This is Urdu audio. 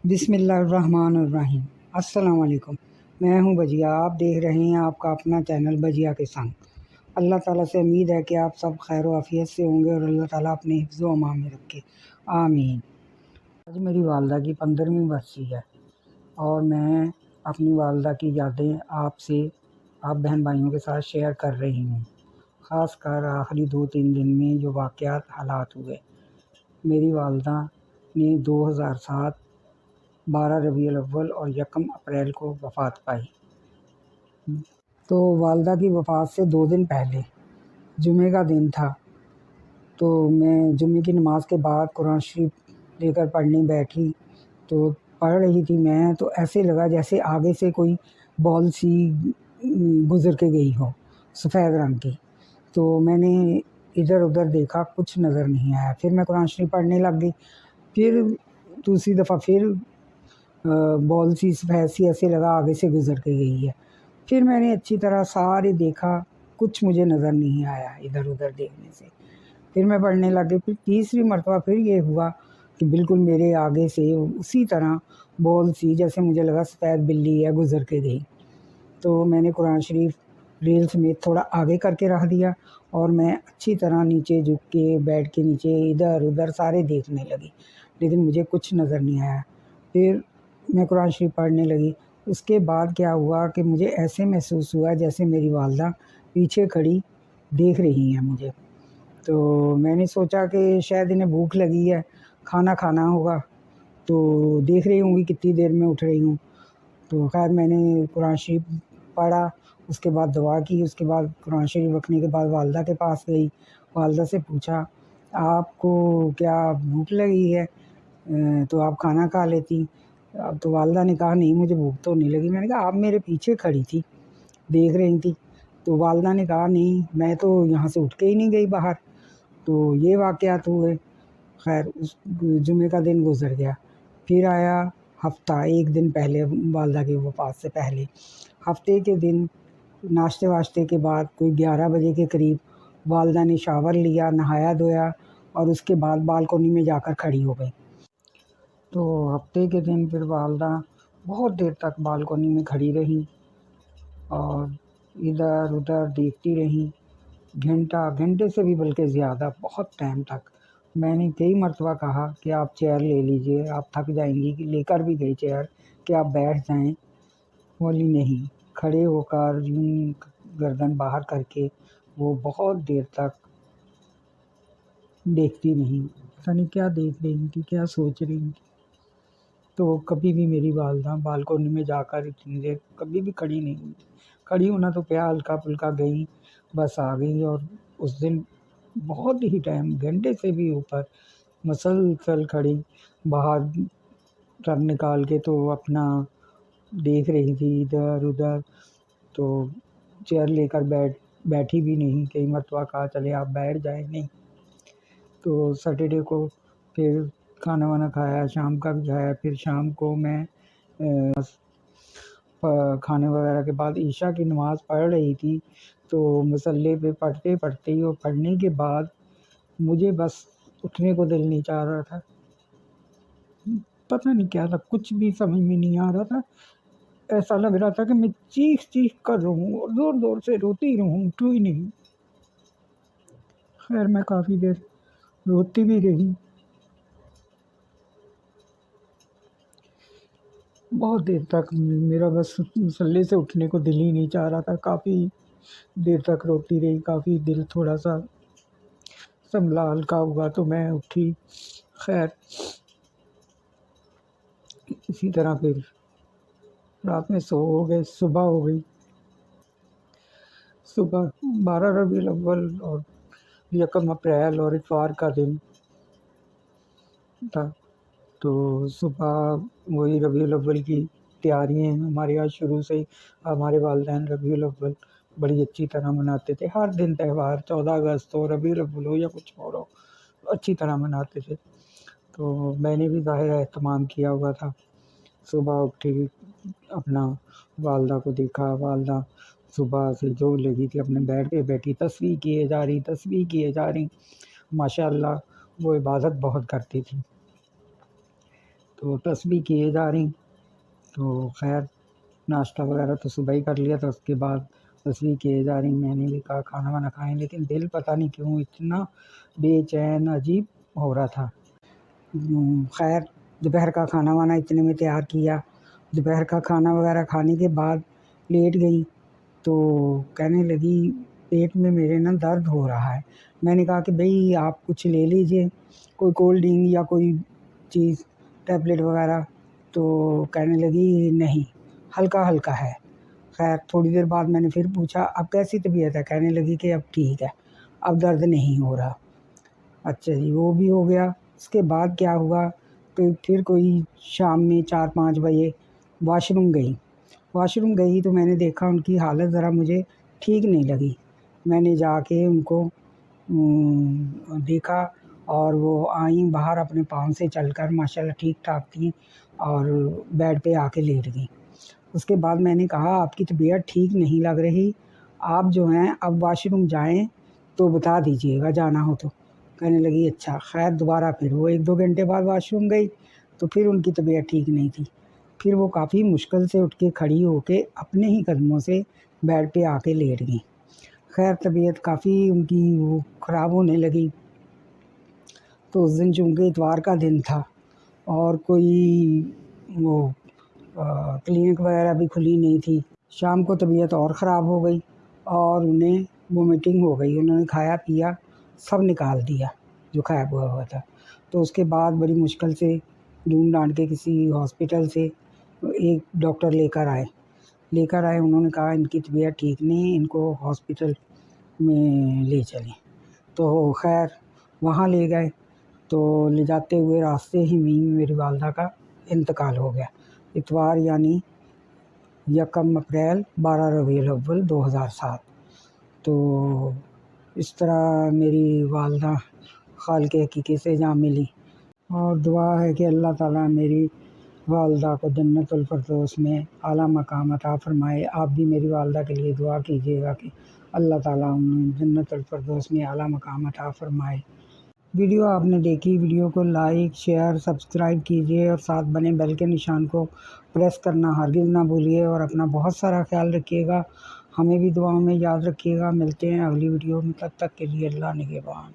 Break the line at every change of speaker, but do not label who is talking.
بسم اللہ الرحمن الرحیم۔ السلام علیکم، میں ہوں بجیا، آپ دیکھ رہے ہیں آپ کا اپنا چینل بجیا کے سنگ۔ اللہ تعالیٰ سے امید ہے کہ آپ سب خیر و عافیت سے ہوں گے اور اللہ تعالیٰ اپنے حفظ و امان میں رکھے، آمین۔ آج میری والدہ کی 15ویں برسی ہے اور میں اپنی والدہ کی یادیں آپ بہن بھائیوں کے ساتھ شیئر کر رہی ہوں، خاص کر آخری 2-3 دن میں جو حالات ہوئے۔ میری والدہ نے 2007 12 ربیع الاول اور 1 اپریل کو وفات پائی۔ تو والدہ کی وفات سے 2 دن پہلے جمعہ کا دن تھا، تو میں جمعے کی نماز کے بعد قرآن شریف لے کر پڑھنے بیٹھی، تو پڑھ رہی تھی میں، تو ایسے لگا جیسے آگے سے کوئی بال سی گزر کے گئی ہو، سفید رنگ کی۔ تو میں نے ادھر ادھر دیکھا، کچھ نظر نہیں آیا۔ پھر میں قرآن شریف پڑھنے لگ گئی، پھر دوسری دفعہ پھر بال سی سفید سی ایسے لگا آگے سے گزر کے گئی ہے۔ پھر میں نے اچھی طرح سارے دیکھا، کچھ مجھے نظر نہیں آیا ادھر ادھر دیکھنے سے۔ پھر میں پڑھنے لگ گئی، پھر تیسری مرتبہ پھر یہ ہوا کہ بالکل میرے آگے سے اسی طرح بال سی جیسے مجھے لگا سفید بلی ہے گزر کے گئی۔ تو میں نے قرآن شریف ریل سمیت تھوڑا آگے کر کے رکھ دیا اور میں اچھی طرح نیچے جھک کے بیڈ کے نیچے ادھر ادھر سارے دیکھنے لگی، لیکن مجھے کچھ نظر نہیں آیا۔ پھر میں قرآن شریف پڑھنے لگی۔ اس کے بعد کیا ہوا کہ مجھے ایسے محسوس ہوا جیسے میری والدہ پیچھے کھڑی دیکھ رہی ہیں مجھے۔ تو میں نے سوچا کہ شاید انہیں بھوک لگی ہے، کھانا کھانا ہوگا، تو دیکھ رہی ہوں گی کتنی دیر میں اٹھ رہی ہوں۔ تو خیر میں نے قرآن شریف پڑھا، اس کے بعد دعا کی، اس کے بعد قرآن شریف رکھنے کے بعد والدہ کے پاس گئی، والدہ سے پوچھا آپ کو کیا بھوک لگی ہے، تو آپ کھانا کھا لیتی۔ اب تو والدہ نے کہا نہیں مجھے بھوک تو نہیں لگی۔ میں نے کہا آپ میرے پیچھے کھڑی تھی، دیکھ رہی تھی۔ تو والدہ نے کہا نہیں میں تو یہاں سے اٹھ کے ہی نہیں گئی باہر۔ تو یہ واقعات ہوئے۔ خیر اس جمعے کا دن گزر گیا، پھر آیا ہفتہ، 1 دن پہلے والدہ کی وفات سے پہلے ہفتے کے دن ناشتے واشتے کے بعد کوئی 11 بجے کے قریب والدہ نے شاور لیا، نہایا دھویا اور اس کے بعد بالکونی میں جا کر کھڑی ہو گئی۔ تو ہفتے کے دن پھر والدہ بہت دیر تک بالکونی میں کھڑی رہی اور ادھر ادھر دیکھتی رہی، گھنٹے سے بھی بلکہ زیادہ، بہت ٹائم تک۔ میں نے کئی مرتبہ کہا کہ آپ چیئر لے لیجئے، آپ تھک جائیں گی، کہ لے کر بھی گئی چیئر کہ آپ بیٹھ جائیں، بولی نہیں، کھڑے ہو کر یوں گردن باہر کر کے وہ بہت دیر تک دیکھتی رہی، پتہ نہیں کیا دیکھ رہی تھی، کیا سوچ رہی تھی۔ تو کبھی بھی میری والدہ بالکونی میں جا کر اتنی دیر کبھی بھی کھڑی نہیں ہوئی۔ کھڑی ہونا تو کیا، ہلکا پھلکا گئی، بس آ گئی۔ اور اس دن بہت ہی ٹائم، گھنٹے سے بھی اوپر مسلسل کھڑی، باہر سر نکال کے تو اپنا دیکھ رہی تھی ادھر ادھر۔ تو چیئر لے کر بیٹھی بھی نہیں، کئی مرتبہ کہا چلے آپ بیٹھ جائیں، نہیں۔ تو سیٹرڈے کو پھر کھانا وانا کھایا، شام کا بھی کھایا۔ پھر شام کو میں کھانے وغیرہ کے بعد عشاء کی نماز پڑھ رہی تھی، تو مصلی پہ پڑھتے ہی اور پڑھنے کے بعد مجھے بس اٹھنے کو دل نہیں چاہ رہا تھا۔ پتہ نہیں کیا تھا، کچھ بھی سمجھ میں نہیں آ رہا تھا۔ ایسا لگ رہا تھا کہ میں چیخ کر رہوں اور زور زور سے روتی رہوں، اٹھوں ہی نہیں۔ خیر میں کافی دیر روتی بھی رہی، بہت دیر تک میرا بس مصلی سے اٹھنے کو دل ہی نہیں چاہ رہا تھا۔ کافی دیر تک روتی رہی، کافی دل تھوڑا سا سنبھلا، ہلکا ہوا تو میں اٹھی۔ خیر اسی طرح پھر رات میں سو ہو گئے، صبح ہو گئی۔ صبح 12 ربیع الاول اور 1 اپریل اور اتوار کا دن تھا۔ تو صبح وہی ربیع الاول کی تیاریاں ہمارے یہاں شروع سے ہی، ہمارے والدین ربیع الاول بڑی اچھی طرح مناتے تھے۔ ہر دن تہوار، 14 اگست ہو، ربیع الاول ہو یا کچھ اور ہو، اچھی طرح مناتے تھے۔ تو میں نے بھی ظاہر اہتمام کیا ہوا تھا۔ صبح اٹھی، اپنا والدہ کو دیکھا، والدہ صبح سے جو لگی تھی اپنے بیڈ پہ بیٹھی، تسبیح کیے جا رہی۔ ماشاء اللہ وہ عبادت بہت کرتی تھی۔ تو تسبیح کیے جا رہی. تو خیر ناشتہ وغیرہ تو صبح ہی کر لیا تھا، اس کے بعد تسبیح کیے جا رہی. میں نے بھی کہا کھانا وانا کھائیں، لیکن دل پتہ نہیں کیوں اتنا بے چین عجیب ہو رہا تھا. خیر دوپہر کا کھانا وانا اتنے میں تیار کیا. دوپہر کا کھانا وغیرہ کھانے کے بعد لیٹ گئی تو کہنے لگی پیٹ میں میرے نا درد ہو رہا ہے. میں نے کہا کہ بھئی آپ کچھ لے لیجئے، کوئی کولڈ ڈرنک یا کوئی چیز ٹیبلٹ وغیرہ. تو کہنے لگی نہیں، ہلکا ہلکا ہے. خیر تھوڑی دیر بعد میں نے پھر پوچھا اب کیسی طبیعت ہے؟ کہنے لگی کہ اب ٹھیک ہے، اب درد نہیں ہو رہا. اچھا جی، وہ بھی ہو گیا. اس کے بعد کیا ہوا کہ پھر کوئی شام میں 4-5 بجے واش روم گئی تو میں نے دیکھا ان کی حالت ذرا مجھے ٹھیک نہیں لگی. میں نے جا کے ان کو دیکھا اور وہ آئیں باہر اپنے پاؤں سے چل کر، ماشاءاللہ ٹھیک ٹھاک تھیں اور بیڈ پہ آ کے لیٹ گئیں. اس کے بعد میں نے کہا آپ کی طبیعت ٹھیک نہیں لگ رہی، آپ جو ہیں اب واش روم جائیں تو بتا دیجیے گا جانا ہو تو. کہنے لگی اچھا. خیر دوبارہ پھر وہ 1-2 گھنٹے بعد واش روم گئی تو پھر ان کی طبیعت ٹھیک نہیں تھی. پھر وہ کافی مشکل سے اٹھ کے کھڑی ہو کے اپنے ہی قدموں سے بیڈ پہ آ کے لیٹ گئیں. خیر طبیعت کافی ان کی وہ خراب ہونے لگی. تو اس دن چونکہ اتوار کا دن تھا اور کوئی وہ کلینک وغیرہ بھی کھلی نہیں تھی. شام کو طبیعت اور خراب ہو گئی اور انہیں وومیٹنگ ہو گئی. انہوں نے کھایا پیا سب نکال دیا جو کھایا ہوا تھا. تو اس کے بعد بڑی مشکل سے ڈھونڈ ڈانٹ کے کسی ہاسپٹل سے ایک ڈاکٹر لے کر آئے. انہوں نے کہا ان کی طبیعت ٹھیک نہیں، ان کو ہاسپٹل میں لے چلیں. تو خیر وہاں لے گئے تو لے جاتے ہوئے راستے ہی میں میری والدہ کا انتقال ہو گیا. اتوار یعنی 1 اپریل 12 ربیع الاول 2007. تو اس طرح میری والدہ خالق حقیقی سے جا ملی، اور دعا ہے کہ اللہ تعالیٰ میری والدہ کو جنت الفردوس میں اعلیٰ مقام عطا فرمائے. آپ بھی میری والدہ کے لیے دعا کیجیے گا کہ اللہ تعالیٰ انہیں جنت الفردوس میں اعلیٰ مقام عطا فرمائے. ویڈیو آپ نے دیکھی، ویڈیو کو لائک شیئر سبسکرائب کیجیے اور ساتھ بنے بیل کے نشان کو پریس کرنا ہرگز نہ بھولیے، اور اپنا بہت سارا خیال رکھیے گا. ہمیں بھی دعاؤں میں یاد رکھیے گا. ملتے ہیں اگلی ویڈیو میں، تب تک کے لیے اللہ نگہبان.